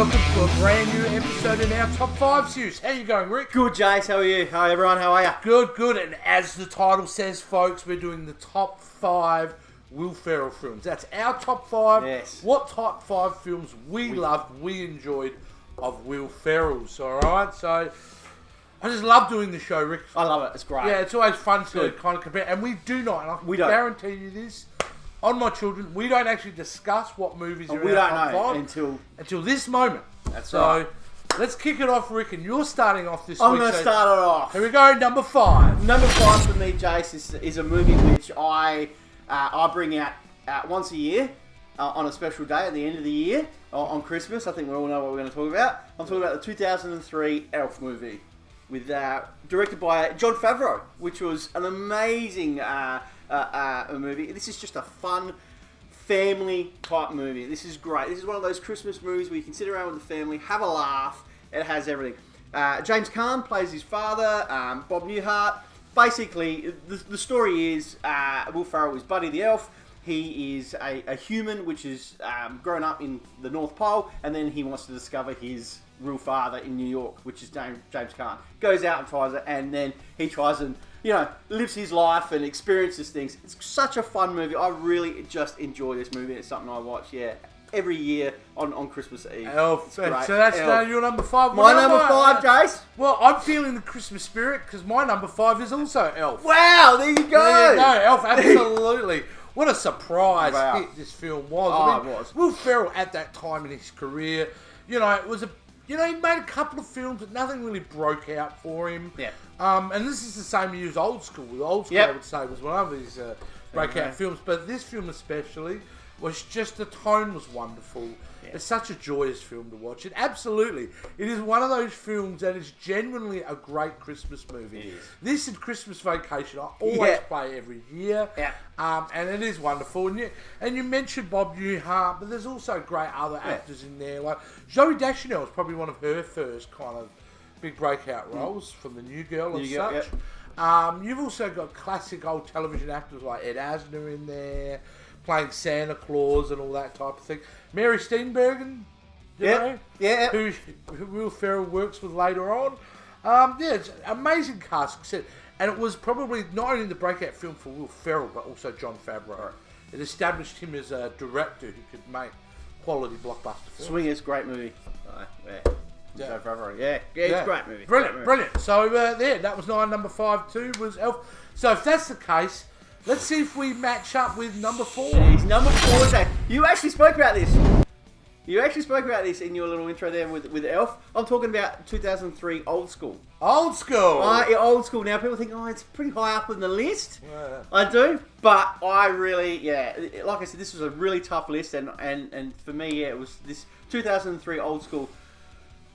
welcome to a brand new episode in our Top 5 series. How you going, Rick? Good, Jace. How are you? Hi, everyone. How are you? Good. And as the title says, folks, we're doing the Top 5 Will Ferrell films. That's our Top 5. Yes. What Top 5 films we loved, we enjoyed of Will Ferrell's, alright? So, I just love doing the show, Rick. I love it. It's great. Yeah, it's always fun to kind of compare. And we do not, and I can guarantee you this, on my children, we don't actually discuss what movies are in our top 5 until this moment. That's right. So, let's kick it off, Rick, and you're starting off this week. I'm going to start it off. Here we go, number 5. Number 5 for me, Jace, is a movie which I bring out once a year on a special day at the end of the year, on Christmas. I think we all know what we're going to talk about. I'm talking about the 2003 Elf movie, with directed by Jon Favreau, which was an amazing movie. This is just a fun family type movie. This is great. This is one of those Christmas movies where you can sit around with the family, have a laugh. It has everything. James Caan plays his father, Bob Newhart. Basically, the story is Will Ferrell is Buddy the Elf. He is a human which is grown up in the North Pole, and then he wants to discover his real father in New York, which is James Caan. Goes out and tries it, and then he tries and lives his life and experiences things. It's such a fun movie. I really just enjoy this movie. It's something I watch, every year on Christmas Eve. Elf. So that's your number 5. My number 5, Jace. Well, I'm feeling the Christmas spirit because my number 5 is also Elf. Wow, there you go. There you go, Elf. Absolutely. What a surprise hit this film was. It was. Will Ferrell at that time in his career, it was he made a couple of films, but nothing really broke out for him. Yeah. And this is the same year as Old School. Old School, I would say, was one of his breakout films. But this film especially was just, the tone was wonderful. Yeah. It's such a joyous film to watch. It is one of those films that is genuinely a great Christmas movie. It is. This and Christmas Vacation I always play every year. Yeah. And it is wonderful. And you mentioned Bob Newhart, but there's also great other actors in there. Like Zooey Deschanel is probably one of her first kind of big breakout roles from The New Girl and such. Yep. You've also got classic old television actors like Ed Asner in there, playing Santa Claus and all that type of thing. Mary Steenburgen, who Will Ferrell works with later on. It's an amazing cast. And it was probably not only the breakout film for Will Ferrell, but also Jon Favreau. It established him as a director who could make quality blockbuster films. Swingers, great movie. Jon Favreau. It's a great movie. Brilliant. So that was number 5 too, was Elf. So if that's the case, let's see if we match up with number 4. Jeez, number 4, Zach. You actually spoke about this. In your little intro there with Elf. I'm talking about 2003 Old School. Old School. Old School. Now people think, it's pretty high up on the list. Yeah. I do, but I really, like I said, this was a really tough list, and for me, it was this 2003 Old School.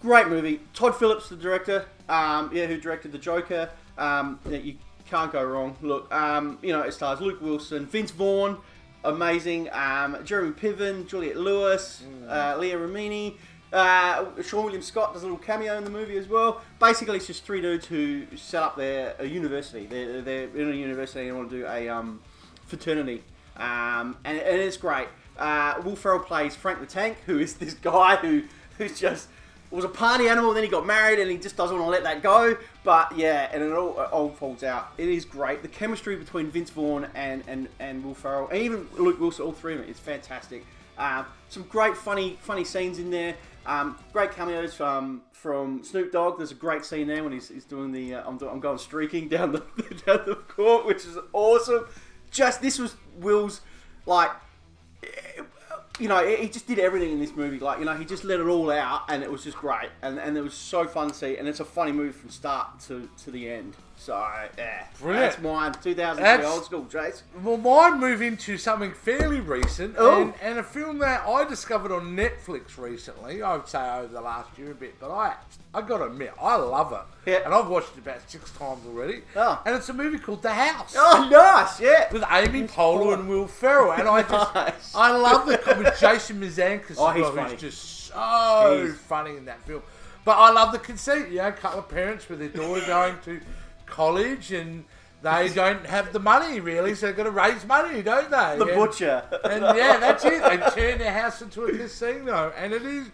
Great movie. Todd Phillips, the director, who directed The Joker. You can't go wrong. Look, it stars Luke Wilson, Vince Vaughn. Amazing. Jeremy Piven, Juliette Lewis, Leah Remini, Sean William Scott does a little cameo in the movie as well. Basically, it's just 3 dudes who set up a university. They're in a university and want to do a fraternity, and it's great. Will Ferrell plays Frank the Tank, who is this guy who's just was a party animal, and then he got married, and he just doesn't want to let that go. But and it all falls out. It is great. The chemistry between Vince Vaughn and Will Ferrell, and even Luke Wilson, all 3 of them, is fantastic. Some great funny scenes in there. Great cameos from Snoop Dogg. There's a great scene there when he's doing the I'm going streaking down the court, which is awesome. This was Will's he just did everything in this movie. He just let it all out, and it was just great. And it was so fun to see. And it's a funny movie from start to the end. So, brilliant. That's mine. 2003 Old School, Jace. Well, mine move into something fairly recent, and a film that I discovered on Netflix recently. I would say over the last year a bit, but I got to admit, I love it. Yeah. And I've watched it about 6 times already. Oh. And it's a movie called The House. Oh, nice, yeah. With Amy Poehler and Will Ferrell. And I love the comedy. Jason Mantzoukas who's just so funny in that film. But I love the conceit, a couple of parents with their daughter going to college, and they don't have the money really, so they've got to raise money, don't they? The butcher. And that's it. They turn their house into a casino, and it is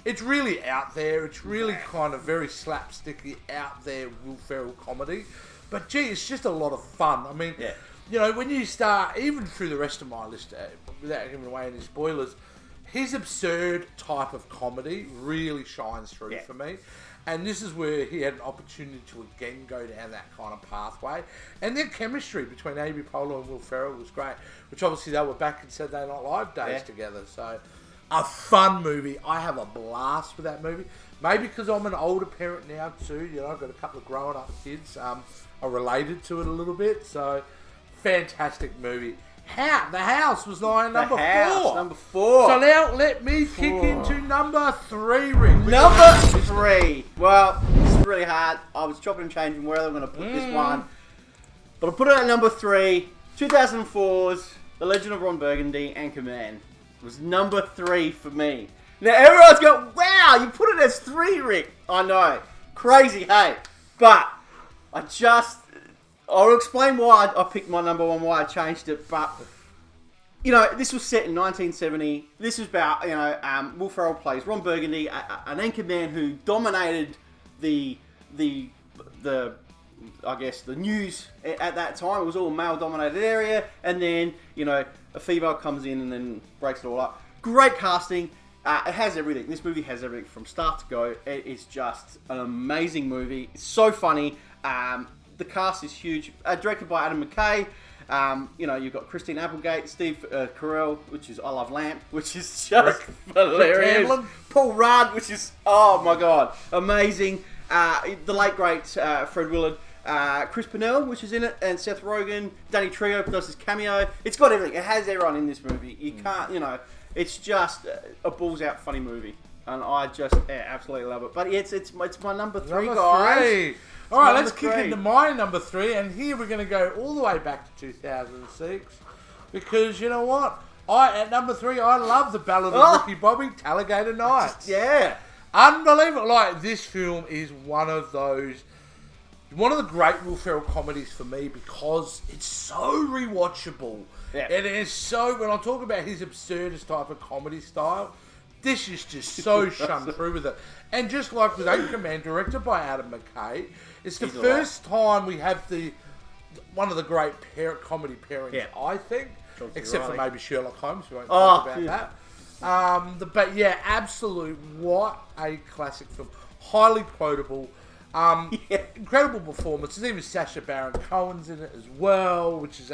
it's really out there. It's really kind of very slapsticky, out there Will Ferrell comedy. But gee, it's just a lot of fun. I mean, you know, when you start, even through the rest of my list, without giving away any spoilers, his absurd type of comedy really shines through for me. And this is where he had an opportunity to again go down that kind of pathway. And their chemistry between Amy Poehler and Will Ferrell was great, which obviously they were back in Saturday Night Live days together. So, a fun movie. I have a blast with that movie. Maybe because I'm an older parent now too. You know, I've got a couple of growing up kids. I related to it a little bit. So, fantastic movie. The House was number 4. Number 4. So now let me kick into number 3, Rick. Number 3. Well, this is really hard. I was chopping and changing where I'm going to put this one. But I put it at number 3. 2004's The Legend of Ron Burgundy, Anchorman. Was number 3 for me. Now everyone's going, wow, you put it as 3, Rick. I know. Crazy, hey. But I'll explain why I picked my number 1, why I changed it, but, you know, this was set in 1970. This was about, you know, Will Ferrell plays Ron Burgundy, an anchorman who dominated the I guess, the news at that time. It was all a male-dominated area, and then, you know, a female comes in and then breaks it all up. Great casting. It has everything. This movie has everything from start to go. It is just an amazing movie. It's so funny. The cast is huge. Directed by Adam McKay. You know, you've got Christine Applegate, Steve Carell, which is I Love Lamp, which is just hilarious. Paul Rudd, which is, oh my god, amazing. The late great Fred Willard. Chris Pennell, which is in it, and Seth Rogen. Danny Trejo does his cameo. It's got everything. It has everyone in this movie. You can't, you know, it's just a balls out funny movie. And I just absolutely love it. But it's my number 3, guys. All right, let's kick into my number 3, and here we're going to go all the way back to 2006, because you know what? At number 3, I love the Ballad of Ricky Bobby, Talladega Nights. Yeah, unbelievable. Like, this film is one of the great Will Ferrell comedies for me because it's so rewatchable. Yeah. It is so. When I talk about his absurdist type of comedy style, this is just so shone through with it. And just like with Anchorman, directed by Adam McKay, it's the first time we have one of the great comedy pairings, I think. Except for maybe Sherlock Holmes, we won't talk about that. But yeah, absolute, what a classic film. Highly quotable. Incredible performances. Even Sacha Baron Cohen's in it as well, which is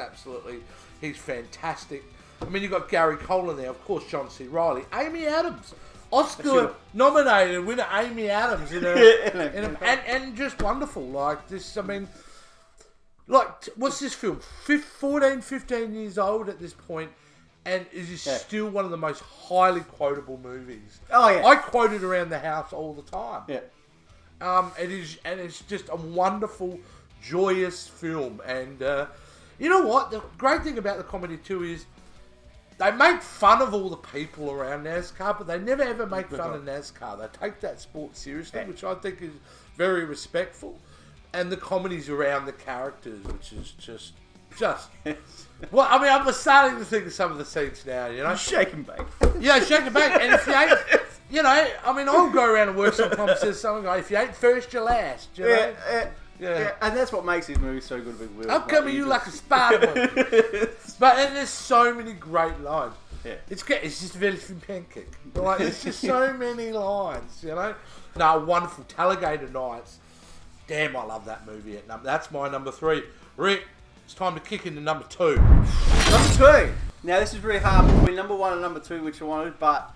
he's fantastic. I mean, you've got Gary Cole in there, of course, John C. Reilly, Amy Adams, Oscar-nominated winner Amy Adams, and just wonderful. Like this, I mean, like, what's this film? 14, 15 years old at this point, and it is still one of the most highly quotable movies. Oh yeah, I quote it around the house all the time. Yeah. It's just a wonderful, joyous film. And you know what? The great thing about the comedy too is they make fun of all the people around NASCAR, but they never ever make fun of NASCAR. They take that sport seriously, which I think is very respectful. And the comedy's around the characters, which is just. Well, I mean, I'm starting to think of some of the scenes now, you know? Shake and bake. Yeah, shake and bake. And if you ain't, you know, I mean, I'll go around and work sometimes and says something like, if you ain't first, you're last, you know? Yeah, and that's what makes these movies so good. How come you like a Spartan? But there's so many great lines. Yeah. It's just very pancake. Like, there's just so many lines, you know? No, wonderful. Talladega Nights. Damn, I love that movie. That's my number 3. Rick, it's time to kick into number 2. Number 2. Now, this is really hard between number 1 and number 2, which I wanted, but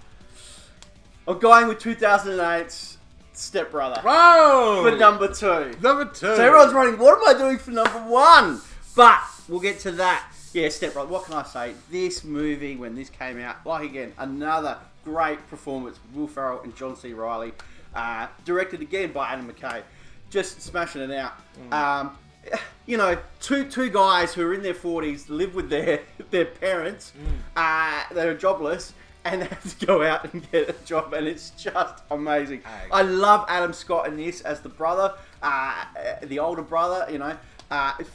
I'm going with 2008's Step Brother. Whoa! For number 2. Number 2. So everyone's running, what am I doing for number 1? But we'll get to that. Yeah, Step Brother. What can I say? This movie, when this came out, like again, another great performance. Will Ferrell and John C. Reilly. Directed again by Adam McKay. Just smashing it out. You know, two guys who are in their 40s live with their parents. They're jobless. And they have to go out and get a job, and it's just amazing. I love Adam Scott in this as the brother, the older brother, you know.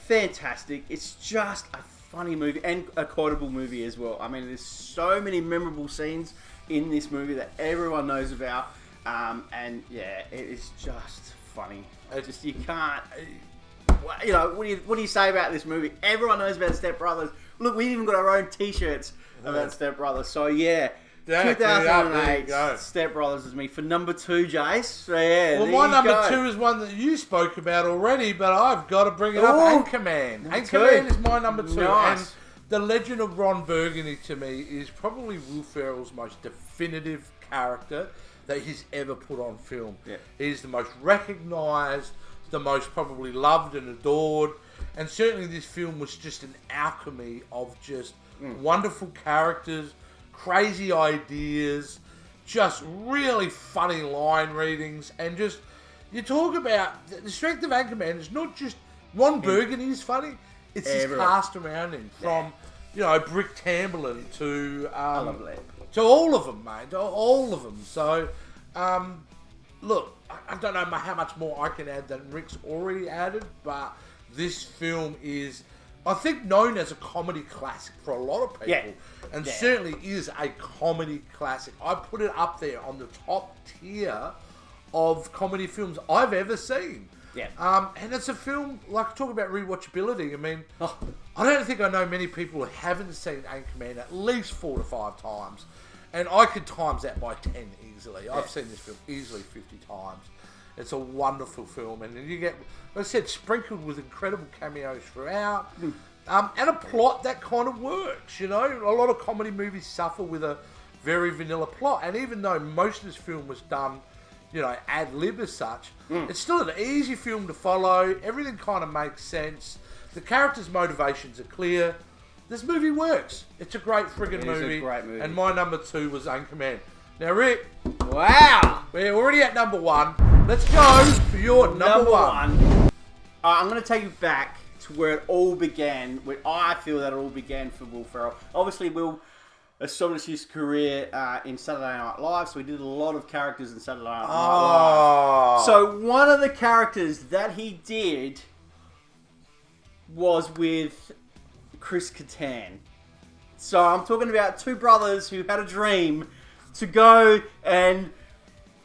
Fantastic. It's just a funny movie and a quotable movie as well. I mean, there's so many memorable scenes in this movie that everyone knows about. And yeah, it is just funny. You can't. You know, what do you say about this movie? Everyone knows about Step Brothers. Look, we even got our own T-shirts about Step Brothers. So yeah, 2008 Step Brothers is me for number 2, Jace. So, yeah, well, my number 2 is one that you spoke about already, but I've got to bring it up. Anchorman. Anchorman is my number 2. Nice. And the legend of Ron Burgundy to me is probably Will Ferrell's most definitive character that he's ever put on film. Yeah. He's the most recognised, the most probably loved and adored, and certainly this film was just an alchemy of just wonderful characters, crazy ideas, just really funny line readings, and just, you talk about the strength of Anchorman is not just Ron Burgundy is funny, it's his cast around him, from you know, Brick Tamberlin to to all of them, mate, to all of them. So look, I don't know how much more I can add than Rick's already added, but this film is, I think, known as a comedy classic for a lot of people, and certainly is a comedy classic. I put it up there on the top tier of comedy films I've ever seen. And it's a film, like, talk about rewatchability. I mean, I don't think I know many people who haven't seen Anchorman at least 4 to 5 times. And I could times that by 10 easily. I've seen this film easily 50 times. It's a wonderful film. And you get, like I said, sprinkled with incredible cameos throughout. And a plot that kind of works, you know. A lot of comedy movies suffer with a very vanilla plot. And even though most of this film was done, you know, ad-lib as such, it's still an easy film to follow. Everything kind of makes sense. The characters' motivations are clear. This movie works. It's a great friggin' movie. It's a great movie. And my number 2 was Anchorman. Now, Rick. Wow. We're already at number 1. Let's go for your number 1. I'm going to take you back to where it all began, where I feel that it all began for Will Ferrell. Obviously, Will established his career in Saturday Night Live, so he did a lot of characters in Saturday Night Live. So one of the characters that he did was with Chris Kattan. So I'm talking about 2 brothers who had a dream to go and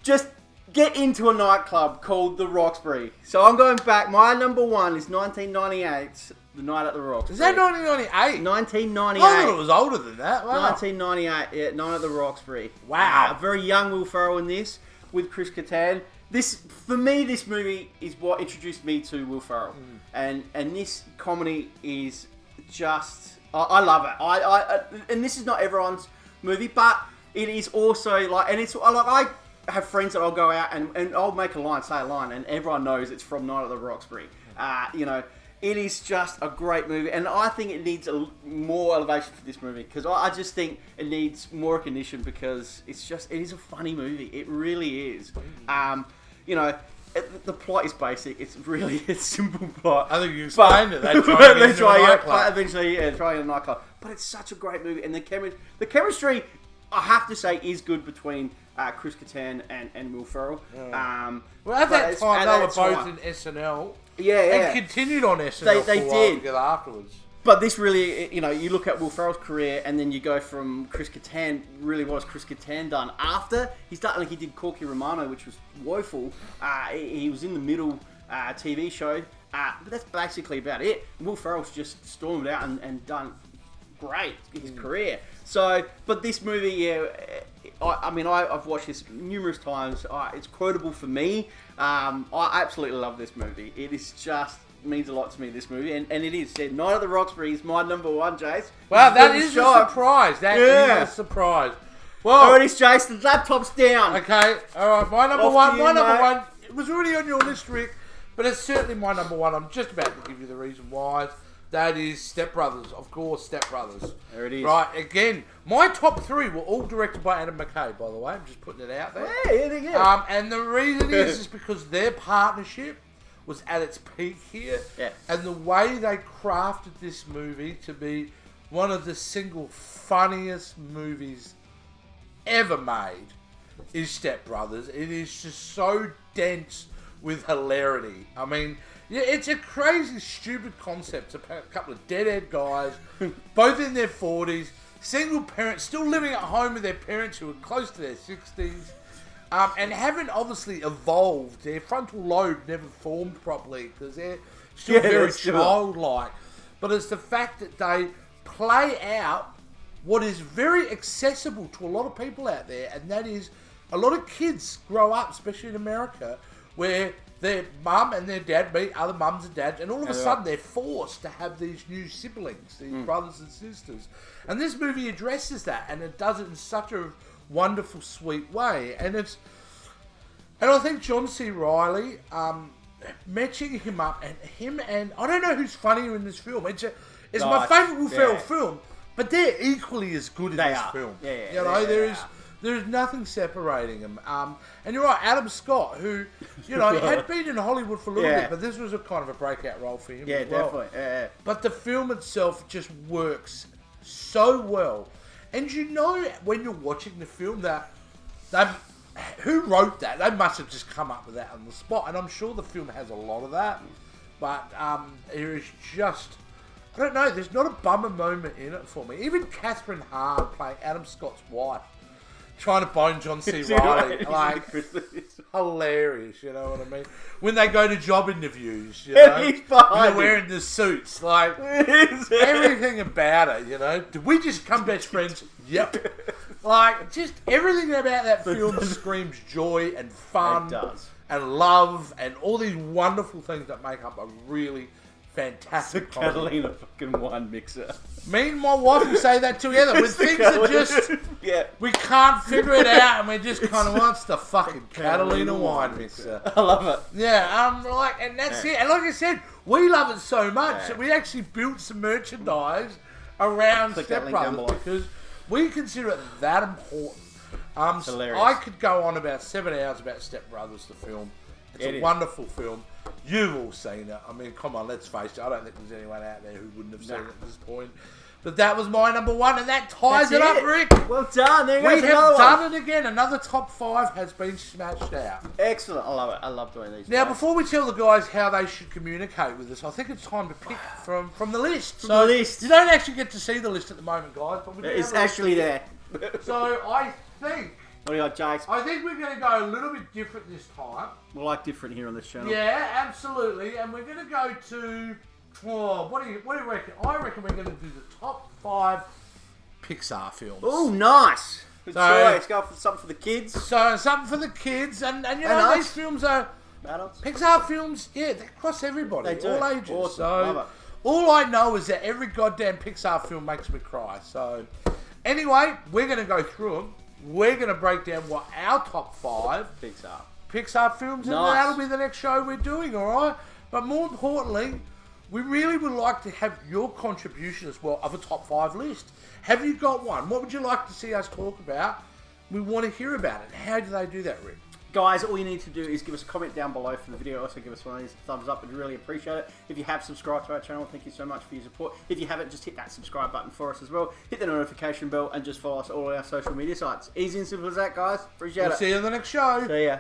just get into a nightclub called the Roxbury. So I'm going back. My number 1 is 1998, The Night at the Roxbury. Is that 1998? 1998. I thought it was older than that. Wow. 1998, yeah, Night at the Roxbury. Wow. A very young Will Ferrell in this, with Chris Kattan. This, for me, this movie is what introduced me to Will Ferrell. And this comedy is just, I love it. I and this is not everyone's movie, but it is also like, and it's like, I have friends that I'll go out and I'll make a line, say a line, and everyone knows it's from Night at the Roxbury. You know, it is just a great movie, and I think it needs more elevation for this movie, because I just think it needs more recognition, because it is a funny movie. It really is. You know, the plot is basic. It's really a simple plot. I think you explained it. They try eventually trying a nightclub. But it's such a great movie, and the chemistry, I have to say, is good between Chris Kattan and Will Ferrell. Well, at that time, they were both in SNL. Yeah. And continued on SNL they for a while did. together afterwards. But this really, you know, you look at Will Ferrell's career, and then you go from Chris Kattan. Really, what has Chris Kattan done after he's done? Like, he did Corky Romano, which was woeful. He was in the middle TV show, but that's basically about it. Will Ferrell's just stormed out and done great in his career. So, but this movie, yeah, I mean, I've watched this numerous times. It's quotable for me. I absolutely love this movie. It is just means a lot to me, this movie, and it is. Night at the Roxbury is my number 1, Jace. Wow, that is a surprise. That is a surprise. Well, there it is, Jace. The laptop's down. Okay, all right. My number 1. My number 1. It was already on your list, Rick, but it's certainly my number 1. I'm just about to give you the reason why. That is Step Brothers, of course. Step Brothers. There it is. Right, again, my top 3 were all directed by Adam McKay, by the way. I'm just putting it out there. Yeah. And the reason is because their partnership was at its peak here. Yeah. And the way they crafted this movie to be one of the single funniest movies ever made is Step Brothers. It is just so dense with hilarity. I mean, yeah, it's a crazy, stupid concept. A couple of deadhead guys, both in their 40s, single parents, still living at home with their parents who are close to their 60s. And haven't obviously evolved. Their frontal lobe never formed properly because they're still very childlike. But it's the fact that they play out what is very accessible to a lot of people out there, and that is a lot of kids grow up, especially in America, where their mum and their dad meet other mums and dads, and all of a sudden they're forced to have these new siblings, these brothers and sisters. And this movie addresses that, and it does it in such a wonderful, sweet way. And I think John C. Reilly, matching him up, and I don't know who's funnier in this film. It's my favourite Will Ferrell film, but they're equally as good in this film. You know, there's nothing separating them. And you're right, Adam Scott, who, you know, had been in Hollywood for a little bit, but this was a kind of a breakout role for him as well. Definitely. But the film itself just works so well. And you know when you're watching the film that who wrote that? They must have just come up with that on the spot. And I'm sure the film has a lot of that. But there is just... I don't know, there's not a bummer moment in it for me. Even Catherine Hahn playing Adam Scott's wife, trying to bone John C. Reilly, like, hilarious, you know what I mean? When they go to job interviews, you know, they're wearing the suits, like, everything about it, you know? Did we just become best friends? Yep. Like, just everything about that film screams joy and fun and love and all these wonderful things that make up a really fantastic Catalina fucking wine mixer. Me and my wife will say that together. When things are just... We can't figure it out and we just kind of want the fucking Catalina wine mixer. I love it. Yeah, and that's it. And like I said, we love it so much that we actually built some merchandise around Step Brothers because we consider it that important. Hilarious. I could go on about 7 hours about Step Brothers, the film. It's a wonderful film. You've all seen it. I mean, come on, let's face it. I don't think there's anyone out there who wouldn't have seen it at this point. But that was my number one, and that ties it up, Rick. Well done. There we have done it again. Another top 5 has been smashed out. Excellent. I love it. I love doing these. Now, before we tell the guys how they should communicate with us, I think it's time to pick from the list. From the list. You don't actually get to see the list at the moment, guys. But it's actually there. So I think... What do you got, Jakes? I think we're going to go a little bit different this time. We like different here on this channel. Yeah, absolutely. And we're going to go to... Oh, what do you reckon? I reckon we're going to do the top 5 Pixar films. Oh, nice. Good choice. Go for something for the kids. So, something for the kids. And you know, these films are... Adults. Pixar films, they cross everybody. They do. All ages. Awesome. So, love it. all I know is that every goddamn Pixar film makes me cry. So, anyway, we're going to go through them. We're going to break down what our top 5 Pixar films, and that'll be the next show we're doing, alright? But more importantly, we really would like to have your contribution as well of a top 5 list. Have you got one? What would you like to see us talk about? We want to hear about it. How do they do that, Rick? Guys, all you need to do is give us a comment down below for the video. Also give us one of these thumbs up. We'd really appreciate it. If you have subscribed to our channel, thank you so much for your support. If you haven't, just hit that subscribe button for us as well. Hit the notification bell and just follow us all our social media sites. Easy and simple as that, guys. Appreciate it. See you in the next show. See ya.